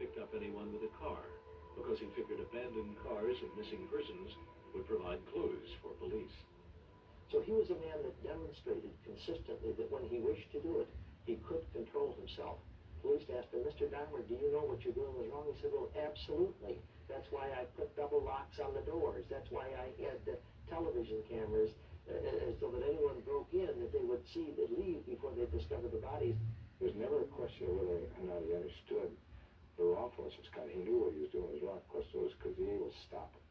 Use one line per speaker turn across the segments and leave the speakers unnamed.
picked up anyone with a car, because he figured abandoned cars and missing persons would provide clues for police.
So he was a man that demonstrated consistently that when he wished to do it, he could control himself. Police asked him, Mr. Dahmer, do you know what you're doing was wrong? He said, well, absolutely. That's why I put double locks on the doors. That's why I had television cameras, so that anyone broke in, that they would see, they'd leave before they discovered the bodies.
There's never a question of whether or not he understood the wrongfulness was kind of, he knew what he was doing was wrong. The question was, could he able to stop it?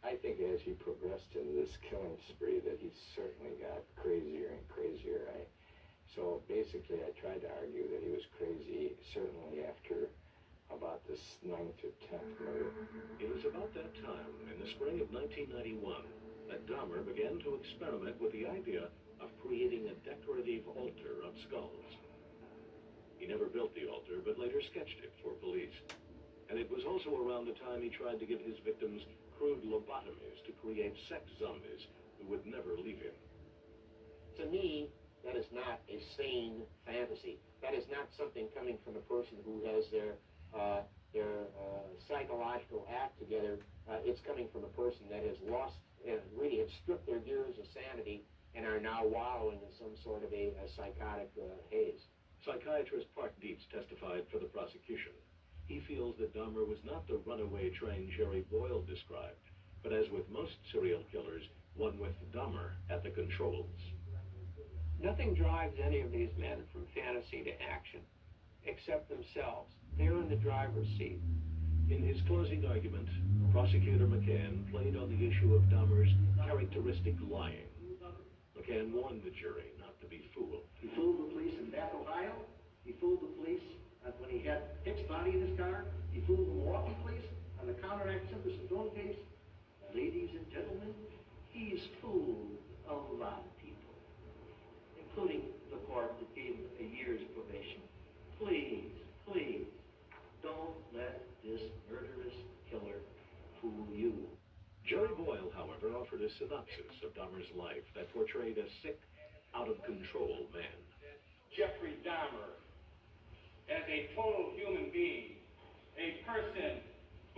I think as he progressed into this killing spree that he certainly got crazier and crazier. So basically I tried to argue that he was crazy certainly after about this 9th or 10th murder.
It was about that time, in the spring of 1991, that Dahmer began to experiment with the idea of creating a decorative altar of skulls. He never built the altar, but later sketched it for police. And it was also around the time he tried to give his victims crude lobotomies to create sex zombies who would never leave him.
To me, that is not a sane fantasy. That is not something coming from a person who has their psychological act together. It's coming from a person that has lost, really have stripped their gears of sanity and are now wallowing in some sort of a psychotic haze.
Psychiatrist Park Dietz testified for the prosecution. He feels that Dahmer was not the runaway train Jerry Boyle described, but as with most serial killers, one with Dahmer at the controls.
Nothing drives any of these men from fantasy to action, except themselves. They're in the driver's seat.
In his closing argument, Prosecutor McCann played on the issue of Dahmer's characteristic lying. McCann warned the jury not to be fooled.
He fooled the police in Bath, Ohio. He fooled the police when he had Hicks' body in his car. He fooled the Milwaukee police on the counteract Simpson drone case. Ladies and gentlemen, he's fooled a lot of people, including the court that gave him a year's probation. Please, please, don't let this murderous killer fool you.
Jerry Boyle, however, offered a synopsis of Dahmer's life that portrayed a sick, out-of-control man.
Jeffrey Dahmer, as a total human being, a person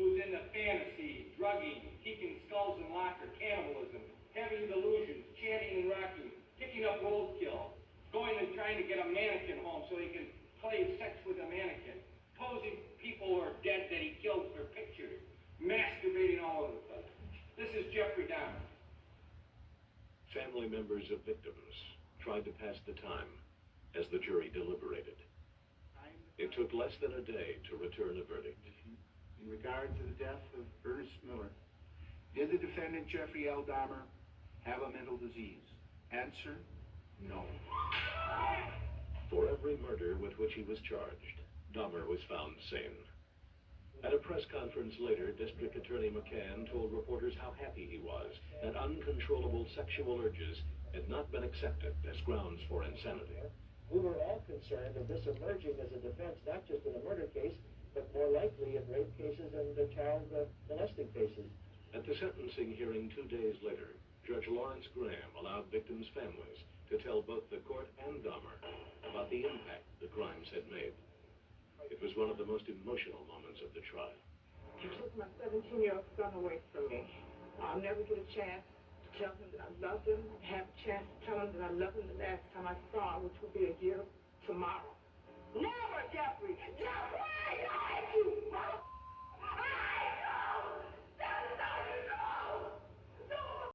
who's in the fantasy, drugging, keeping skulls in locker, cannibalism, having delusions, chanting and rocking, picking up roadkill, going and trying to get a mannequin home so he can play sex with a mannequin, posing people who are dead that he killed for pictures, masturbating all over the place. This is Jeffrey Dahmer.
Family members of victims tried to pass the time as the jury deliberated. It took less than a day to return a verdict.
In regard to the death of Ernest Miller, did the defendant Jeffrey L. Dahmer have a mental disease? Answer, no.
For every murder with which he was charged, Dahmer was found sane. At a press conference later, District Attorney McCann told reporters how happy he was that uncontrollable sexual urges had not been accepted as grounds for insanity.
We were all concerned of this emerging as a defense, not just in a murder case, but more likely in rape cases and child molesting cases.
At the sentencing hearing 2 days later, Judge Lawrence Graham allowed victims' families to tell both the court and Dahmer about the impact the crimes had made. It was one of the most emotional moments of the trial.
You took my 17-year-old son away from me. I'll never get a chance to tell him that I love him, have a chance to tell him that I love him the last time I saw him, which will be a year tomorrow. Never, Jeffrey! Jeffrey!